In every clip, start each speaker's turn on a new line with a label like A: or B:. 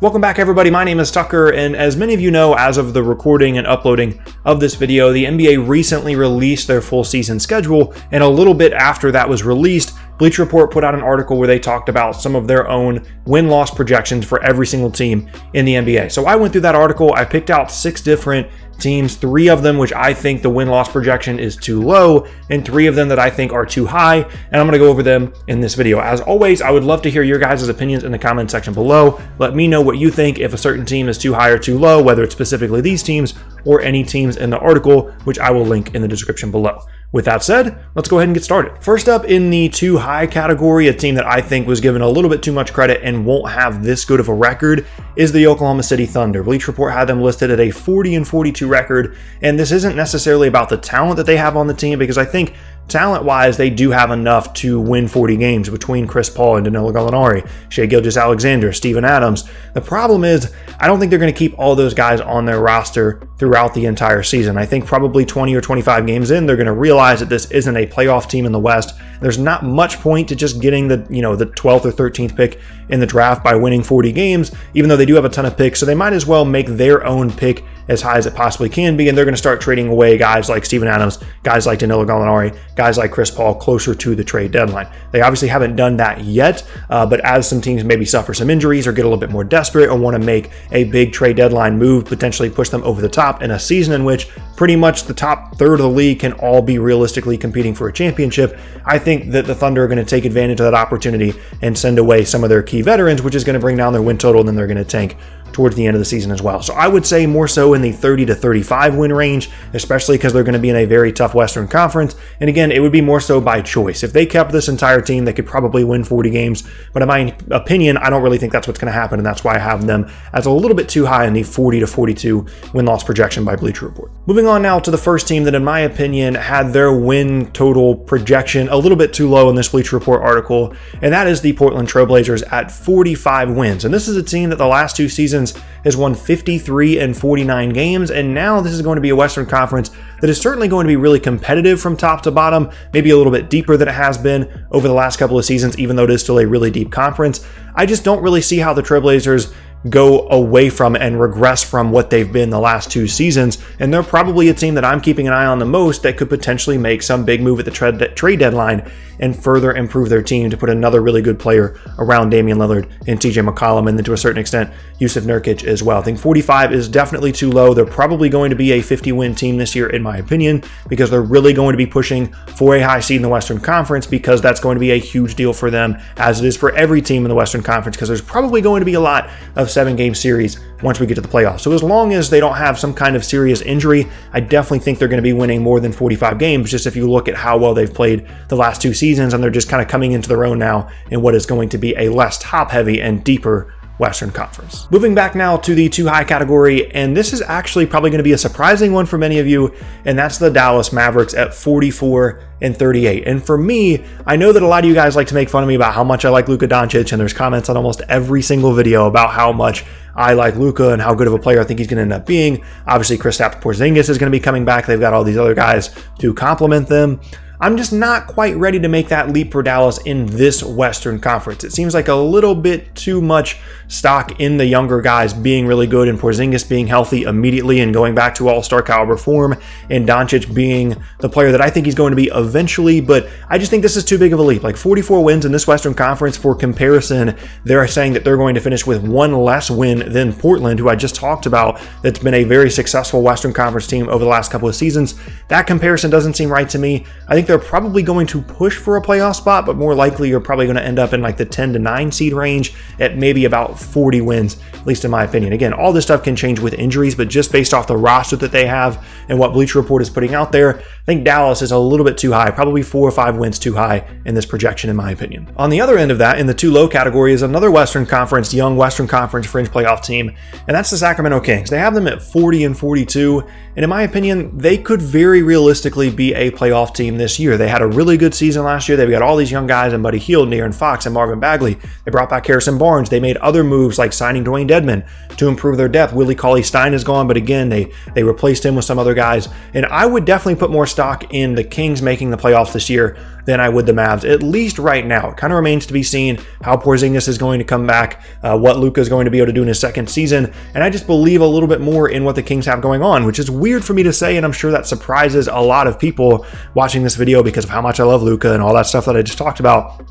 A: Welcome back, everybody. My name is Tucker, and as many of you know, as of the recording and uploading of this video, the NBA recently released their full season schedule, and a little bit after that was released, Bleacher Report put out an article where they talked about some of their own win-loss projections for every single team in the NBA. So I went through that article, I picked out 6 different teams, 3 of them which I think the win-loss projection is too low, and 3 of them that I think are too high, and I'm going to go over them in this video. As always, I would love to hear your guys' opinions in the comment section below. Let me know what you think, if a certain team is too high or too low, whether it's specifically these teams or any teams in the article, which I will link in the description below. With that said, let's go ahead and get started. First up in the too high category, a team that I think was given a little bit too much credit and won't have this good of a record is the Oklahoma City Thunder. Bleacher Report had them listed at a 40-42 record, and this isn't necessarily about the talent that they have on the team, because I think talent-wise, they do have enough to win 40 games between Chris Paul and Danilo Gallinari, Shai Gilgeous-Alexander, Steven Adams. The problem is, I don't think they're going to keep all those guys on their roster throughout the entire season. I think probably 20 or 25 games in, they're going to realize that this isn't a playoff team in the West. There's not much point to just getting the 12th or 13th pick in the draft by winning 40 games, even though they do have a ton of picks, so they might as well make their own pick as high as it possibly can be, and they're going to start trading away guys like Steven Adams, guys like Danilo Gallinari, guys like Chris Paul closer to the trade deadline. They obviously haven't done that yet, but as some teams maybe suffer some injuries or get a little bit more desperate or want to make a big trade deadline move, potentially push them over the top in a season in which pretty much the top third of the league can all be realistically competing for a championship, I think that the Thunder are going to take advantage of that opportunity and send away some of their key veterans, which is going to bring down their win total, and then they're going to tank towards the end of the season as well. So I would say more so in the 30 to 35 win range, especially because they're going to be in a very tough Western Conference. And again, it would be more so by choice. If they kept this entire team, they could probably win 40 games. But in my opinion, I don't really think that's what's going to happen. And that's why I have them as a little bit too high in the 40 to 42 win-loss projection by Bleacher Report. Moving on now to the first team that, in my opinion, had their win total projection a little bit too low in this Bleacher Report article. And that is the Portland Trail Blazers at 45 wins. And this is a team that the last 2 seasons has won 53 and 49 games, and now this is going to be a Western Conference that is certainly going to be really competitive from top to bottom, maybe a little bit deeper than it has been over the last couple of seasons, even though it is still a really deep conference. I just don't really see how the Trailblazers go away from and regress from what they've been the last 2 seasons, and they're probably a team that I'm keeping an eye on the most that could potentially make some big move at the trade deadline and further improve their team to put another really good player around Damian Lillard and TJ McCollum, and then to a certain extent Jusuf Nurkic as well. I think 45 is definitely too low. They're probably going to be a 50-win team this year, in my opinion, because they're really going to be pushing for a high seed in the Western Conference, because that's going to be a huge deal for them, as it is for every team in the Western Conference, because there's probably going to be a lot of 7-game series once we get to the playoffs. So as long as they don't have some kind of serious injury, I definitely think they're going to be winning more than 45 games, just if you look at how well they've played the last 2 seasons, and they're just kind of coming into their own now in what is going to be a less top-heavy and deeper Western Conference. Moving back now to the too high category, and this is actually probably going to be a surprising one for many of you, and that's the Dallas Mavericks at 44 and 38. And for me, I know that a lot of you guys like to make fun of me about how much I like Luka Doncic, and there's comments on almost every single video about how much I like Luka and how good of a player I think he's going to end up being. Obviously, Kristaps Porzingis is going to be coming back. They've got all these other guys to complement them. I'm just not quite ready to make that leap for Dallas in this Western Conference. It seems like a little bit too much stock in the younger guys being really good, and Porzingis being healthy immediately and going back to all-star caliber form, and Doncic being the player that I think he's going to be eventually, but I just think this is too big of a leap. Like 44 wins in this Western Conference, for comparison, they're saying that they're going to finish with 1 less win than Portland, who I just talked about, that's been a very successful Western Conference team over the last couple of seasons. That comparison doesn't seem right to me. I think they're probably going to push for a playoff spot, but more likely you're probably going to end up in like the 10 to 9 seed range at maybe about 40 wins, at least in my opinion. Again, all this stuff can change with injuries, but just based off the roster that they have and what Bleacher Report is putting out there, I think Dallas is a little bit too high, probably 4 or 5 wins too high in this projection, in my opinion. On the other end of that, in the too low category, is another Western Conference, young Western Conference fringe playoff team, and that's the Sacramento Kings. They have them at 40 and 42, and in my opinion, they could very realistically be a playoff team this year. They had a really good season last year. They've got all these young guys, and Buddy Hield, De'Aaron Fox, and Marvin Bagley. They brought back Harrison Barnes. They made other moves like signing Dwayne Dedmon to improve their depth. Willie Cauley-Stein is gone, but again, they replaced him with some other guys. And I would definitely put more stock in the Kings making the playoffs this year than I would the Mavs, at least right now. It kind of remains to be seen how Porzingis is going to come back, what Luka is going to be able to do in his second season, and I just believe a little bit more in what the Kings have going on, which is weird for me to say, and I'm sure that surprises a lot of people watching this video because of how much I love Luka and all that stuff that I just talked about.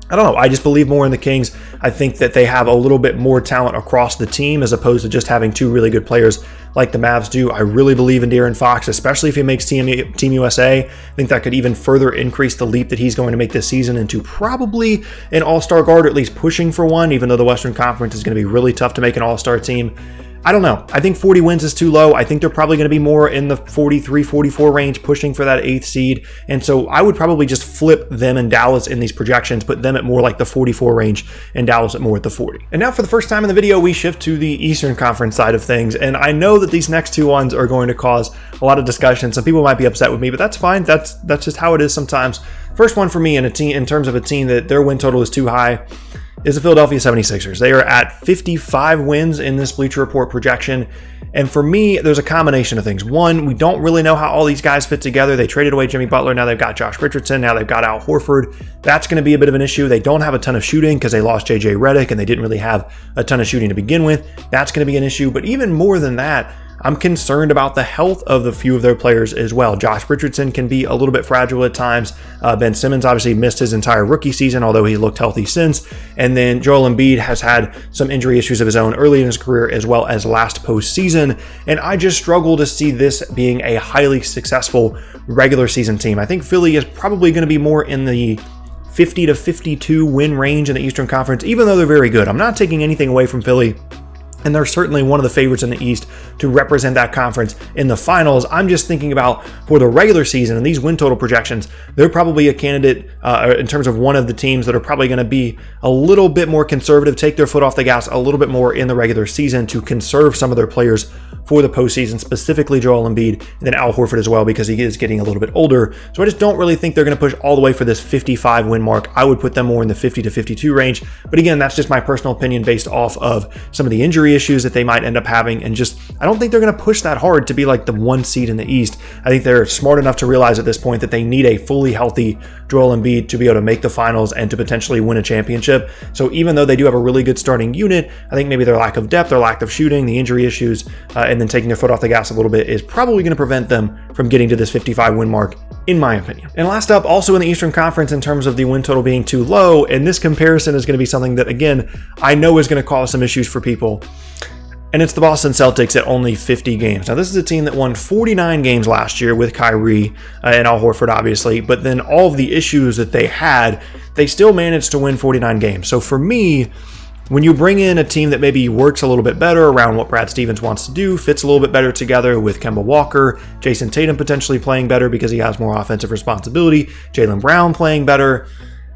A: I don't know. I just believe more in the Kings. I think that they have a little bit more talent across the team as opposed to just having two really good players like the Mavs do. I really believe in De'Aaron Fox, especially if he makes Team USA. I think that could even further increase the leap that he's going to make this season into probably an all-star guard, or at least pushing for one, even though the Western Conference is going to be really tough to make an all-star team. I don't know. I think 40 wins is too low. I think they're probably going to be more in the 43, 44 range, pushing for that 8th seed. And so I would probably just flip them and Dallas in these projections, put them at more like the 44 range and Dallas at more at the 40. And now for the first time in the video, we shift to the Eastern Conference side of things. And I know that these next two ones are going to cause a lot of discussion. Some people might be upset with me, but that's fine. That's just how it is sometimes. First one for me in terms of a team that their win total is too high is the Philadelphia 76ers. They are at 55 wins in this Bleacher Report projection. And for me, there's a combination of things. One, we don't really know how all these guys fit together. They traded away Jimmy Butler. Now they've got Josh Richardson. Now they've got Al Horford. That's going to be a bit of an issue. They don't have a ton of shooting because they lost JJ Redick and they didn't really have a ton of shooting to begin with. That's going to be an issue. But even more than that, I'm concerned about the health of the few of their players as well. Josh Richardson can be a little bit fragile at times. Ben Simmons obviously missed his entire rookie season, although he looked healthy since. And then Joel Embiid has had some injury issues of his own early in his career as well as last postseason. And I just struggle to see this being a highly successful regular season team. I think Philly is probably going to be more in the 50 to 52 win range in the Eastern Conference, even though they're very good. I'm not taking anything away from Philly, and they're certainly one of the favorites in the East to represent that conference in the finals. I'm just thinking about for the regular season and these win total projections, they're probably a candidate in terms of one of the teams that are probably going to be a little bit more conservative, take their foot off the gas a little bit more in the regular season to conserve some of their players for the postseason, specifically Joel Embiid and then Al Horford as well, because he is getting a little bit older. So I just don't really think they're going to push all the way for this 55 win mark. I would put them more in the 50 to 52 range. But again, that's just my personal opinion based off of some of the injury issues that they might end up having. And just, I don't think they're going to push that hard to be like the 1 seed in the East. I think they're smart enough to realize at this point that they need a fully healthy Joel Embiid to be able to make the finals and to potentially win a championship. So even though they do have a really good starting unit, I think maybe their lack of depth, their lack of shooting, the injury issues, and then taking their foot off the gas a little bit is probably going to prevent them from getting to this 55 win mark, in my opinion. And last up, also in the Eastern Conference in terms of the win total being too low, and this comparison is going to be something that, again, I know is going to cause some issues for people. And it's the Boston Celtics at only 50 games. Now, this is a team that won 49 games last year with Kyrie and Al Horford, obviously. But then all of the issues that they had, they still managed to win 49 games. So for me, when you bring in a team that maybe works a little bit better around what Brad Stevens wants to do, fits a little bit better together with Kemba Walker, Jason Tatum potentially playing better because he has more offensive responsibility, Jaylen Brown playing better,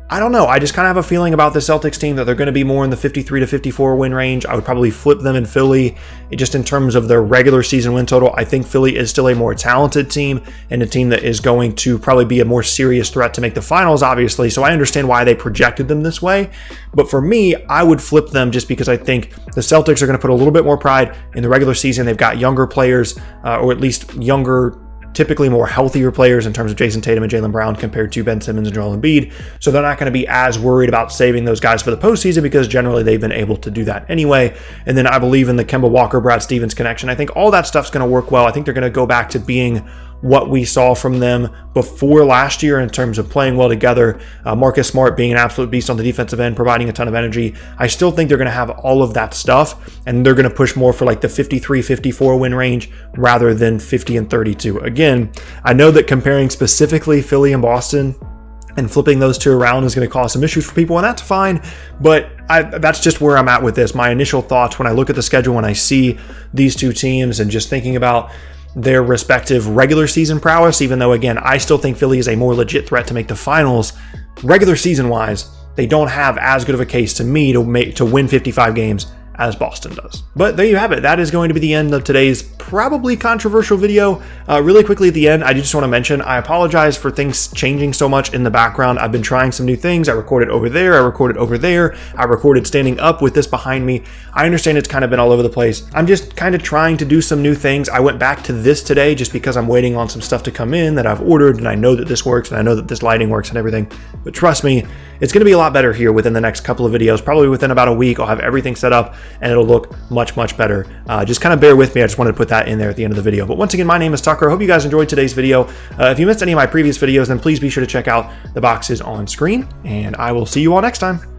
A: I don't know. I just kind of have a feeling about the Celtics team that they're going to be more in the 53 to 54 win range. I would probably flip them in Philly. Just in terms of their regular season win total, I think Philly is still a more talented team and a team that is going to probably be a more serious threat to make the finals, obviously. So I understand why they projected them this way. But for me, I would flip them just because I think the Celtics are going to put a little bit more pride in the regular season. They've got younger players, or at least younger, typically more healthier players in terms of Jason Tatum and Jaylen Brown compared to Ben Simmons and Joel Embiid. So they're not going to be as worried about saving those guys for the postseason because generally they've been able to do that anyway. And then I believe in the Kemba Walker, Brad Stevens connection. I think all that stuff's going to work well. I think they're going to go back to being what we saw from them before last year in terms of playing well together. Marcus Smart being an absolute beast on the defensive end, providing a ton of energy. I still think they're going to have all of that stuff, and they're going to push more for like the 53-54 win range rather than 50 and 32. Again, I know that comparing specifically Philly and Boston and flipping those two around is going to cause some issues for people, and that's fine, but that's just where I'm at with this. My initial thoughts when I look at the schedule, when I see these two teams and just thinking about their respective regular season prowess, even though, again, I still think Philly is a more legit threat to make the finals, regular season-wise, they don't have as good of a case to me to win 55 games as Boston does. But there you have it. That is going to be the end of today's probably controversial video. Really quickly at the end, I just want to mention, I apologize for things changing so much in the background. I've been trying some new things. I recorded over there, I recorded over there, I recorded standing up with this behind me. I understand it's kind of been all over the place. I'm just kind of trying to do some new things. I went back to this today just because I'm waiting on some stuff to come in that I've ordered, and I know that this works, and I know that this lighting works and everything. But trust me, it's going to be a lot better here within the next couple of videos. Probably within about a week, I'll have everything set up and it'll look much, much better. Just kind of bear with me. I just wanted to put that in there at the end of the video. But once again, my name is Tucker. I hope you guys enjoyed today's video. If you missed any of my previous videos, then please be sure to check out the boxes on screen, and I will see you all next time.